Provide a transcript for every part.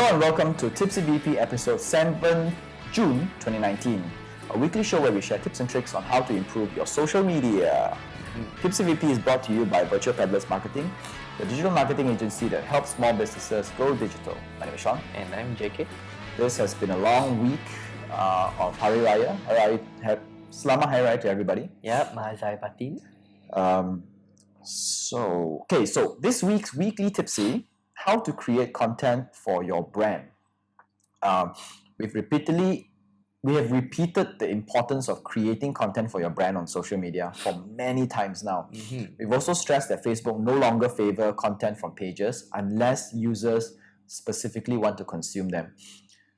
and welcome to Tipsy VP episode 7 June 2019, a weekly show where we share tips and tricks on how to improve your social media. Tipsy VP is brought to you by Virtual Peddlers Marketing, the digital marketing agency that helps small businesses go digital. My name is Sean. And I'm JK. This has been a long week of Hari Raya. Selamat Hari Raya to everybody. Yep, Mahasai Batin. So this week's weekly Tipsy, how to create content for your brand. We have repeated the importance of creating content for your brand on social media for many times now. We've also stressed that Facebook no longer favor content from pages unless users specifically want to consume them.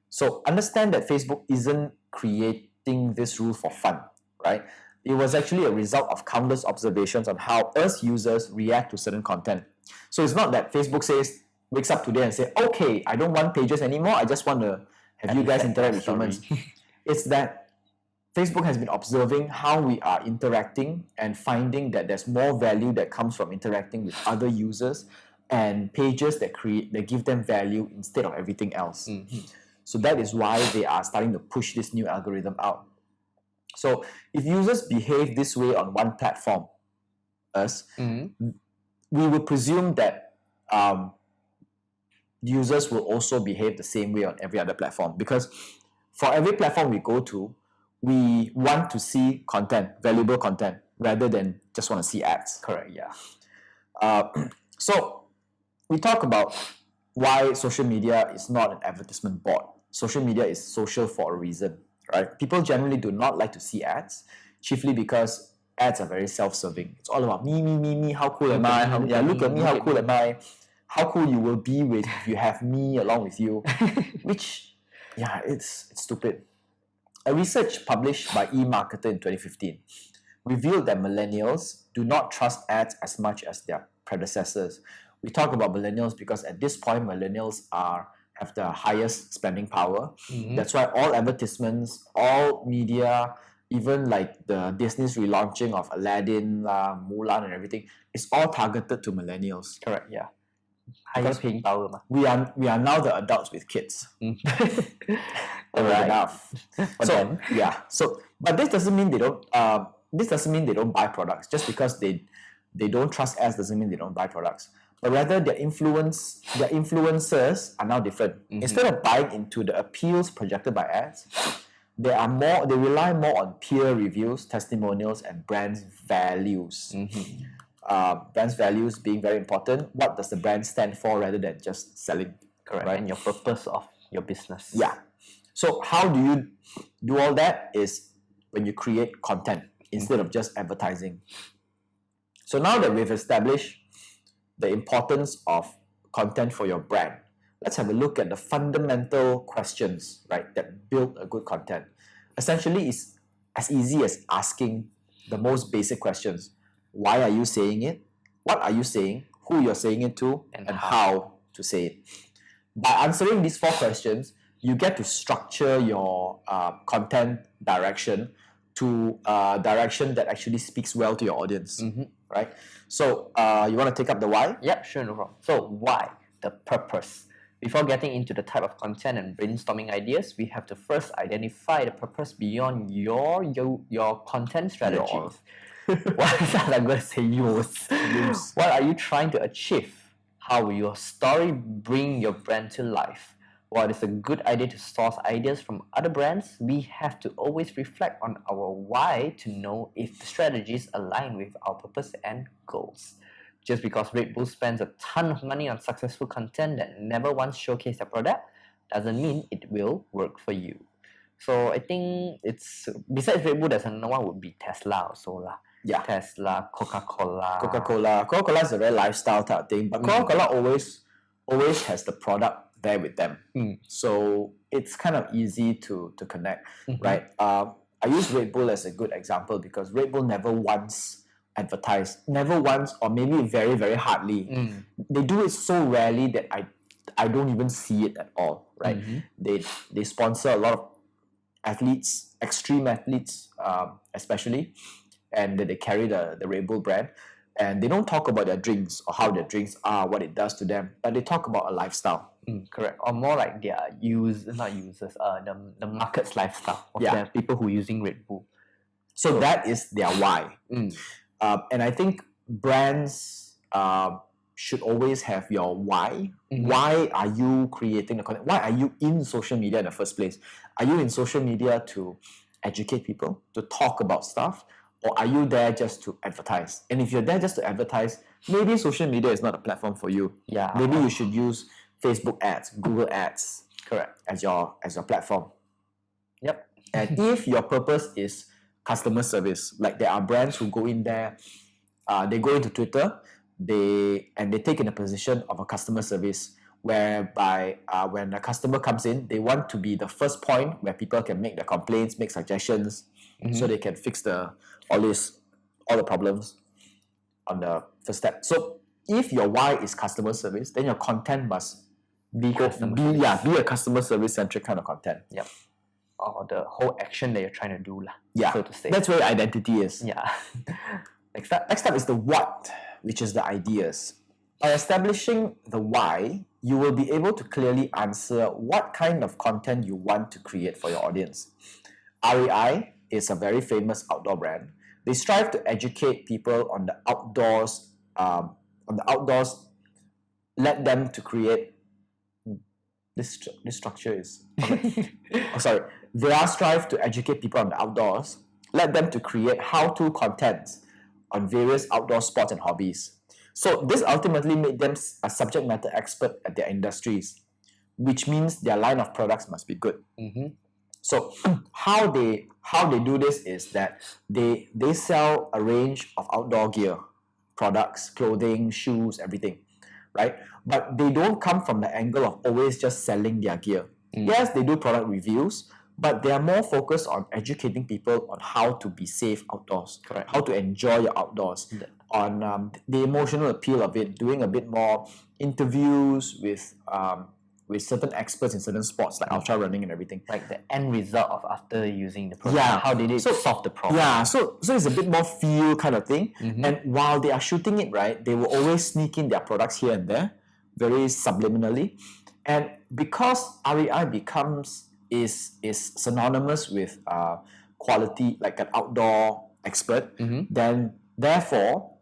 So understand that Facebook isn't creating this rule for fun, right? It was actually a result of countless observations on how us users react to certain content. So it's not that Facebook wakes up today and say, okay, I don't want pages anymore, I just want to have you guys interact with humans. It's that Facebook has been observing how we are interacting and finding that there's more value that comes from interacting with other users and pages that give them value instead of everything else. So that is why they are starting to push this new algorithm out. So if users behave this way on one platform, we would presume that users will also behave the same way on every other platform, because for every platform we go to, we want to see content, valuable content, rather than just want to see ads. Correct, yeah. So we talk about why social media is not an advertisement board. Social media is social for a reason, right? People generally do not like to see ads, chiefly because ads are very self-serving. It's all about me, how cool am I? Look at me, how cool am I? How cool you will be if you have me along with you, which, it's stupid. A research published by eMarketer in 2015 revealed that millennials do not trust ads as much as their predecessors. We talk about millennials because at this point, millennials have the highest spending power. That's why all advertisements, all media, even like the Disney's relaunching of Aladdin, Mulan and everything, is all targeted to millennials. Correct, yeah. Higher paying power. We are now the adults with kids. Alright. Enough. But this doesn't mean they don't. This doesn't mean they don't buy products. Just because they don't trust ads doesn't mean they don't buy products. But rather their influencers are now different. Instead of buying into the appeals projected by ads, they rely more on peer reviews, testimonials, and brands' values. Brand's values being very important. What does the brand stand for rather than just selling? Correct. Right? And your purpose of your business. Yeah. So how do you do all that is when you create content instead of just advertising. So now that we've established the importance of content for your brand, let's have a look at the fundamental questions, right, that build a good content. Essentially, it's as easy as asking the most basic questions. Why are you saying it? What are you saying? Who you're saying it to? And how to say it. By answering these 4 questions, you get to structure your content direction to a direction that actually speaks well to your audience, right? So you want to take up the why? Yeah, sure, no problem. So why? The purpose. Before getting into the type of content and brainstorming ideas, we have to first identify the purpose beyond your content strategies. What I'm going to say yours. What are you trying to achieve? How will your story bring your brand to life? While it's a good idea to source ideas from other brands, we have to always reflect on our why to know if the strategies align with our purpose and goals. Just because Red Bull spends a ton of money on successful content that never once showcased their product doesn't mean it will work for you. So I think besides Red Bull, there's another one would be Tesla also lah. Yeah. Tesla, Coca-Cola. Coca-Cola is a very lifestyle type of thing, but Coca-Cola always has the product there with them. So it's kind of easy to connect, right? I use Red Bull as a good example because Red Bull never once advertised, or maybe very, very hardly. They do it so rarely that I don't even see it at all, right? They sponsor a lot of athletes, extreme athletes especially, and they carry the Red Bull brand, and they don't talk about their drinks or how their drinks are, what it does to them, but they talk about a lifestyle. Correct. Or more like their not users, the market's lifestyle of Yeah. the people who are using Red Bull. So that is their why. Mm. And I think brands should always have your why. Mhm. Why are you creating the content? Why are you in social media in the first place? Are you in social media to educate people, to talk about stuff? Or are you there just to advertise? And if you're there just to advertise, maybe social media is not a platform for you. Yeah. Maybe you should use Facebook ads, Google ads Correct. as your platform. Yep. And if your purpose is customer service, like there are brands who go in there, they go into Twitter, they take in a position of a customer service, whereby when a customer comes in, they want to be the first point where people can make their complaints, make suggestions, so they can fix all the problems on the first step. So if your why is customer service, then your content must Be customer service. be a customer service centric kind of content. Yep. Or the whole action that you're trying to do, Yeah, so to say. that's where identity is. Yeah. Next up. Next up is the what, which is the ideas. By establishing the why, you will be able to clearly answer what kind of content you want to create for your audience. REI is a very famous outdoor brand. They strive to educate people on the outdoors. Let them to create. This structure is. Oh, sorry. They are strive to educate people on the outdoors. Let them to create how-to content on various outdoor sports and hobbies. So this ultimately made them a subject matter expert at their industries, which means their line of products must be good. Mm-hmm. So how they do this is that they sell a range of outdoor gear, products, clothing, shoes, everything, right? But they don't come from the angle of always just selling their gear. Yes, they do product reviews, but they are more focused on educating people on how to be safe outdoors, Correct. how to enjoy your outdoors, on the emotional appeal of it, doing a bit more interviews with certain experts in certain sports like ultra running and everything. Like the end result of after using the product. Yeah. How did it solve the problem? Yeah, so it's a bit more feel kind of thing. And while they are shooting it, right, they will always sneak in their products here and there, very subliminally. And because REI is synonymous with quality, like an outdoor expert, then therefore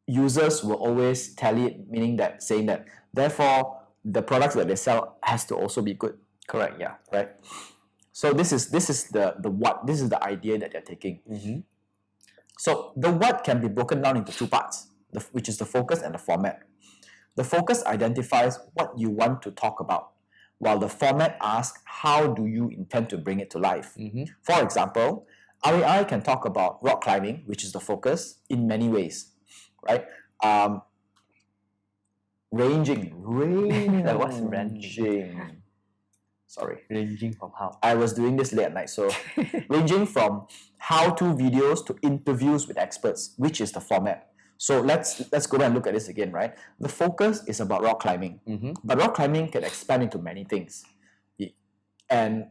users will always tally it, saying that therefore the products that they sell has to also be good. Correct. Yeah. Right. So this is the what. This is the idea that they're taking. So the what can be broken down into two parts, which is the focus and the format. The focus identifies what you want to talk about, while the format asks how do you intend to bring it to life. For example, REI can talk about rock climbing, which is the focus, in many ways, right? Ranging. What's ranging? Sorry. Ranging from how? I was doing this late at night, so ranging from how-to videos to interviews with experts, which is the format. So let's go back and look at this again, right? The focus is about rock climbing, but rock climbing can expand into many things, and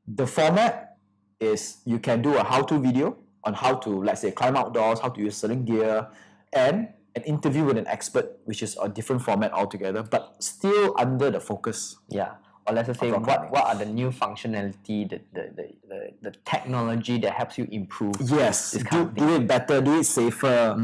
the format is you can do a how-to video on how to, let's say, climb outdoors, how to use certain gear, and an interview with an expert, which is a different format altogether, but still under the focus. Yeah. Or let's just say what are the new functionality, the technology that helps you improve. Yes, do it better, do it safer.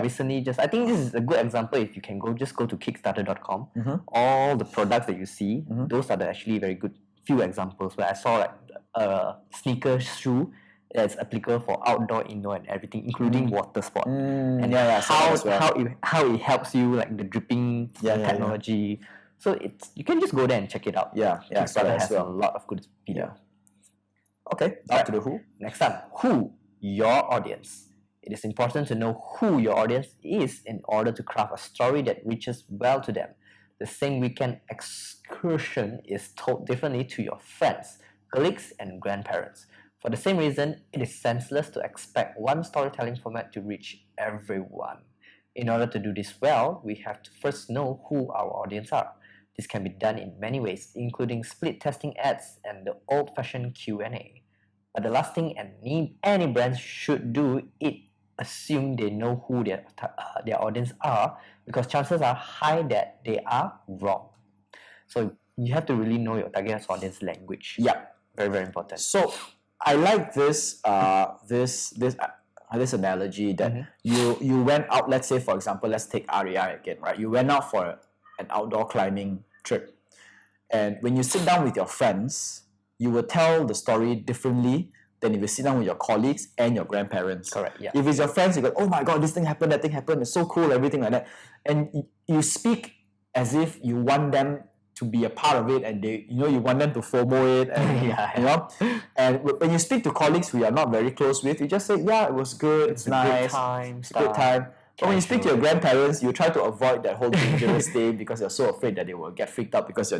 Recently, I think this is a good example. If you can go to Kickstarter.com, all the products that you see, those are actually very good few examples where I saw like a sneaker shoe that's applicable for outdoor, indoor, and everything, including water sport. And how it helps you, like the dripping technology. So you can just go there and check it out. Kickstarter has a lot of good video. Okay, up to the who. Next up, who? Your audience. It is important to know who your audience is in order to craft a story that reaches well to them. The same weekend excursion is told differently to your friends, colleagues, and grandparents. For the same reason, it is senseless to expect one storytelling format to reach everyone. In order to do this well, we have to first know who our audience are. This can be done in many ways, including split testing ads and the old-fashioned Q&A. But the last thing any brand should do assume they know who their audience are, because chances are high that they are wrong. So you have to really know your target audience language. Yeah. Very, very important. So I like this this analogy that you went out. Let's say, for example, let's take REI again, right? You went out for an outdoor climbing trip, and when you sit down with your friends, you will tell the story differently than if you sit down with your colleagues and your grandparents. Correct, yeah. If it's your friends, you go, oh my god, this thing happened, that thing happened, it's so cool, everything like that, and you speak as if you want them to be a part of it, and they, you want them to FOMO it, and Yeah. and when you speak to colleagues who you are not very close with, you just say, yeah, it was good, it's nice, It's a good time. But when you speak to your grandparents, you try to avoid that whole dangerous thing because you're so afraid that they will get freaked out because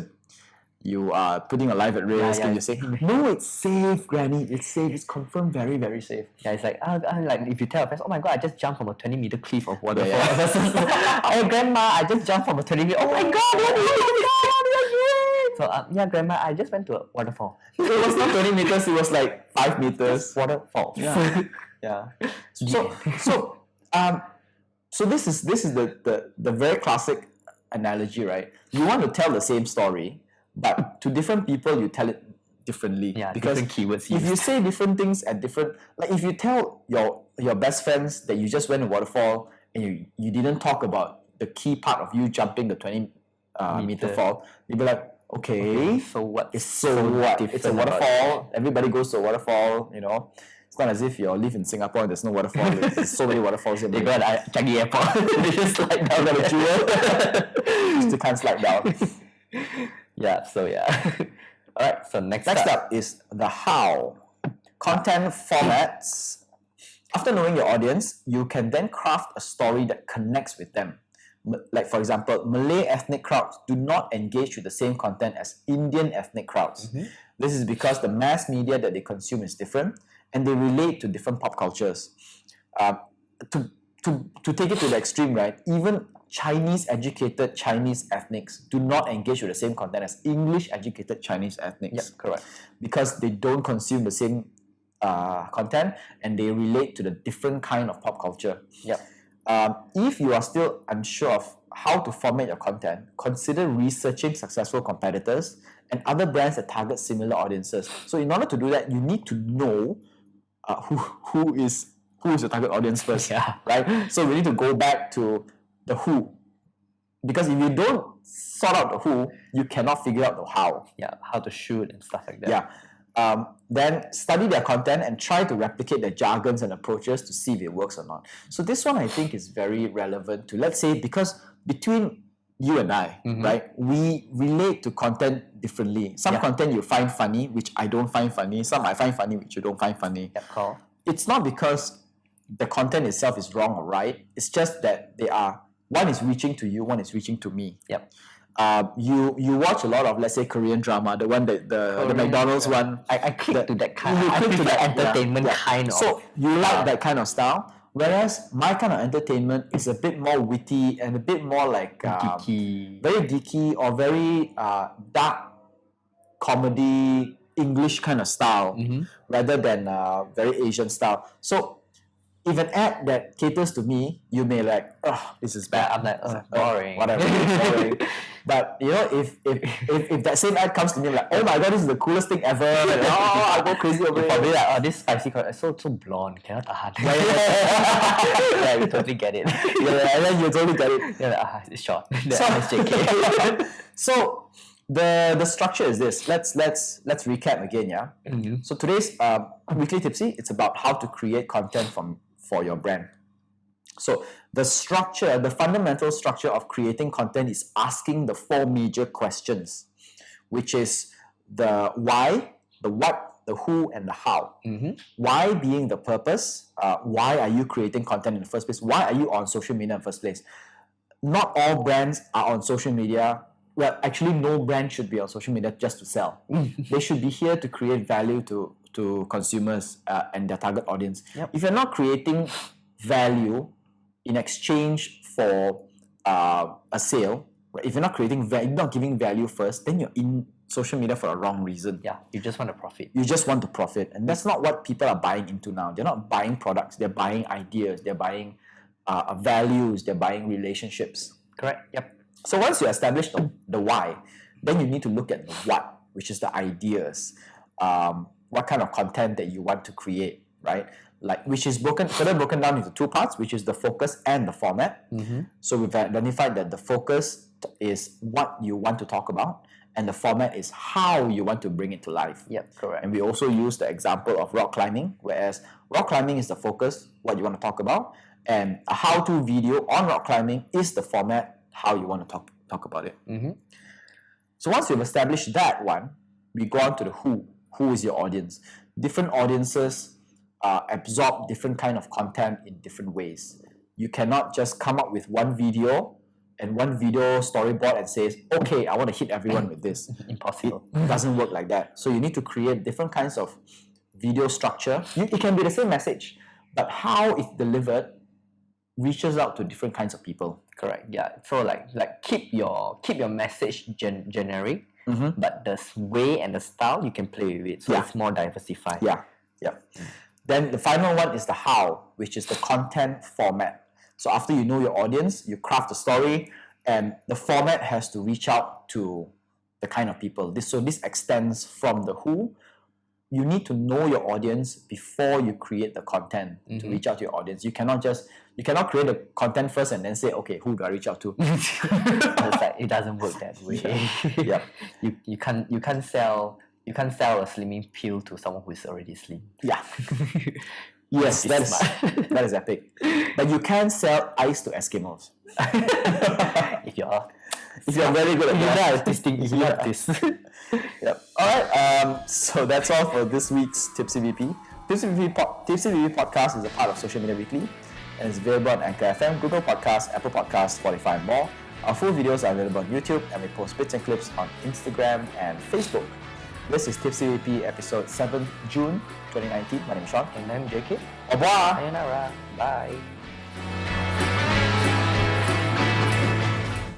you are putting your life at risk, and you say, no, it's safe, Granny, it's safe, it's confirmed very, very safe. Yeah, it's like, like if you tell a friend, oh my god, I just jumped from a 20-meter cliff of waterfall. Yeah. Oh, grandma, I just jumped from a 20-meter. Oh my god, what did you do? So, yeah, grandma, I just went to a waterfall. It was not 20 meters, it was like 5 meters. Waterfall. Yeah. Yeah. So this is the very classic analogy, right? You want to tell the same story, but to different people you tell it differently. Yeah, because different keywords if used. you say different things at different, like if you tell your best friends that you just went to waterfall and you didn't talk about the key part of you jumping the 20 meter fall, you'd be like, okay, so what? It's a waterfall. Everybody goes to a waterfall, It's not as if you live in Singapore and there's no waterfall. There's so many waterfalls in They go at Changi Airport. They just slide down the jewel. You still can't slide down. Yeah, so yeah. Alright, so next up is the how. Content formats. After knowing your audience, you can then craft a story that connects with them. Like, for example, Malay ethnic crowds do not engage with the same content as Indian ethnic crowds. This is because the mass media that they consume is different, and they relate to different pop cultures. To take it to the extreme, right? Even Chinese-educated Chinese ethnics do not engage with the same content as English-educated Chinese ethnics. Yep, correct. Because they don't consume the same content, and they relate to the different kind of pop culture. Yep. If you are still unsure of how to format your content, consider researching successful competitors and other brands that target similar audiences. So in order to do that, you need to know who is your target audience first, right? So we need to go back to the who, because if you don't sort out the who, you cannot figure out the how. Yeah, how to shoot and stuff like that. Yeah. Then study their content and try to replicate their jargons and approaches to see if it works or not. So this one I think is very relevant to, let's say, because between you and I, right, we relate to content differently. Some content you find funny, which I don't find funny. Some I find funny, which you don't find funny. Yep, cool. It's not because the content itself is wrong or right. It's just that one is reaching to you, one is reaching to me. Yep. You watch a lot of, let's say, Korean drama, the one that the McDonald's one. I click to that kind. You I click to prefer that entertainment kind of. So you like that kind of style, whereas my kind of entertainment is a bit more witty and a bit more like geeky, very geeky, or very dark comedy English kind of style, rather than very Asian style. So if an ad that caters to me, you may like, oh, this is bad. I'm like, boring. Whatever, it's boring. But if that same ad comes to me, I'm like, oh my god, this is the coolest thing ever. And, I go crazy over it. Probably like, this spicy corn is so blonde, cannot tahan. Yeah, you totally get it. And then you totally get it. Yeah, like, it's short. That's JK. So the structure is this. Let's recap again, yeah. So today's weekly Tipsy, it's about how to create content for your brand. So the fundamental structure of creating content is asking the 4 major questions, which is the why, the what, the who, and the how. Why being the purpose. Why are you creating content in the first place? Why are you on social media in the first place? Not all brands are on social media. Well, actually, no brand should be on social media just to sell. They should be here to create value to consumers and their target audience. Yep. If you're not creating value in exchange for a sale, If you're not creating value, not giving value first, then you're in social media for a wrong reason. Yeah, you just want to profit. You just want to profit, and that's not what people are buying into now. They're not buying products, they're buying ideas, they're buying values, they're buying relationships. Correct. Yep. So once you establish the why, then you need to look at the what, which is the ideas, what kind of content that you want to create, right? Like, which is further broken down into two parts, which is the focus and the format. So we've identified that the focus is what you want to talk about, and the format is how you want to bring it to life. Yep, correct. And we also use the example of rock climbing, whereas rock climbing is the focus, what you want to talk about, and a how-to video on rock climbing is the format, how you want to talk about it. So once you've established that one, we go on to the who. Who is your audience? Different audiences absorb different kind of content in different ways. You cannot just come up with one video and one video storyboard and says, okay, I want to hit everyone with this. Impossible. It doesn't work like that. So you need to create different kinds of video structure. It can be the same message, but how it's delivered reaches out to different kinds of people. Correct. Yeah. So like keep your message generic, but the way and the style you can play with it, so it's more diversified. Yeah. Then the final one is the how, which is the content format. So after you know your audience, you craft the story, and the format has to reach out to the kind of people. This extends from the who. You need to know your audience before you create the content to reach out to your audience. You cannot create the content first and then say, okay, who do I reach out to? It's like, it doesn't work that way. Yeah. You can't sell a slimming pill to someone who is already slim. Yeah. Yes, that is epic. But you can sell ice to Eskimos. If you're very good at that. If you have this. Yep. Alright, so that's all for this week's Tipsy VP. Tipsy VP podcast is a part of Social Media Weekly and is available on Anchor FM, Google Podcasts, Apple Podcasts, Spotify, and more. Our full videos are available on YouTube, and we post bits and clips on Instagram and Facebook. This is Tipsy VP episode 7th June 2019. My name is Sean. And I'm JK. Au revoir! Sayonara. Bye.